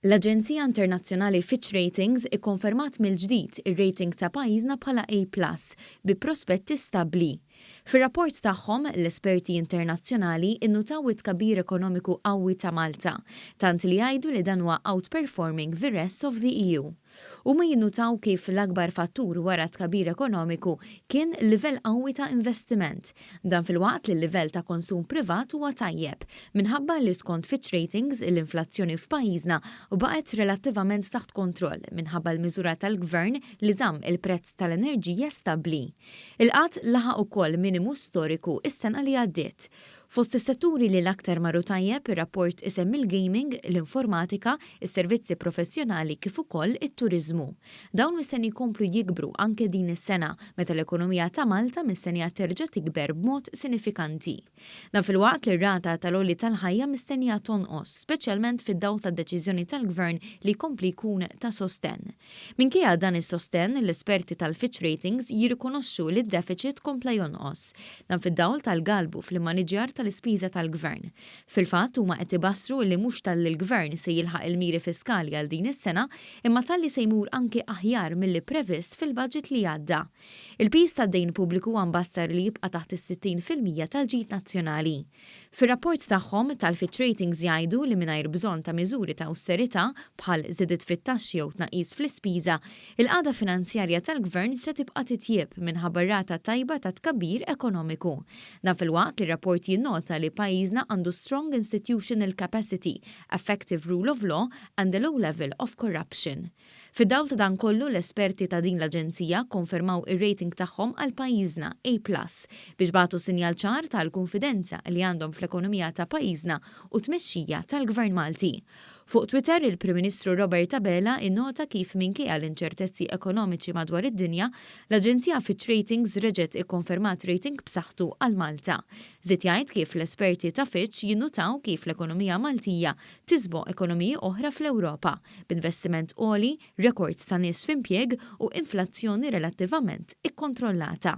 L-Aġenzija Internazzjonali Fitch Ratings ikkonfermat mill-ġdid ir-rating ta' pajjiżna bħala A+ bi prospetti stabbli. Fir-rapport tagħhom, l-esperti internazzjonali innutaw it-tkabbir ekonomiku qawwi ta' Malta, tant li jgħidu li dan huwa outperforming the rest of the EU. Huma jinnutaw kif l-akbar fattur wara tkabbir ekonomiku kien livell qawwi ta' investiment, dan fil-waqt li l-livell ta' konsum privat huwa tajjeb, minħabba li skont Fitch Ratings l-inflazzjoni f'pajjiżna baqgħet relattivament taħt kontroll minħabba l-miżura tal-Gvern li żamm il-prezz tal-enerġija stabbli. Il-qatt laħaq ukoll minimu storiku is-sena li għaddiet. Fost is-setturi li l-aktar marru tajjeb ir-rapport isem il-gaming, l-informatika, is-servizzi professjonali kif ukoll it-turiżmu. Dawn mistenni jkomplu jikbru anke din is-sena meta l-ekonomija ta' Malta mistennija terġa' tikber b'mod sinifikanti. Dan fil-waqt li r-rata tal-għoli tal-ħajja mistennija tonqos, speċjalment fid-dawl tad-deċiżjoni tal-Gvern li jkompli jkun ta' sostenn. Minkejja dan is-sostenn, l-esperti tal-Fitch Ratings jirrikonoxxu li d-deficit kompla jonqos. Dan fid-dawl tal-galbu fl-maniġjar tal-ispiża tal-Gvern. Fil-fatt huma qed ibassru li mhux tal-Gvern se jilħaq il-miri fiskali għal din is-sena, imma talli se jmur anke aħjar milli previst fil-budget li għadda. Il-piż tad-dejn pubbliku mbassar li jibqa' taħt is-60% tal-ġid nazzjonali. Fir-rapport tagħhom tal-Fitch Ratings jgħidu li mingħajr bżonn ta' miżuri ta' awsterità bħal żidiet fit-taxxi jew tnaqqis fl-ispiża, il-qagħda finanzjarja tal-Gvern se tibqa' titjieb minħabba rata tajba ta' tkabbir ekonomiku. Dan fil-waqt li rapport nota li pajjiżna għandu strong institutional capacity, effective rule of law and a low level of corruption. Fid-dawl ta' dan kollu l-esperti ta' din l-Aġenzija konfermaw ir-rating tagħhom għal pajjiżna A+ biex bagħtu sinjal ċar tal-konfidenza li għandhom fl-ekonomija ta' pajjiżna u tmexxija tal-Gvern Malti. Fuq Twitter, il-Prim Ministru Robert Abela innota kif minkejja l-inċertezzi ekonomiċi madwar id-dinja, l-Aġenzija Fitch Ratings reġgħet ikkonfermat rating b'saħħtu għal Malta. Żied jgħid kif l-esperti ta' Fitch jinnutaw kif l-ekonomija Maltija tisboq ekonomiji oħra fl-Ewropa, b'investiment għoli, rekord ta' nies f'impjieg u inflazzjoni relattivament ikkontrollata.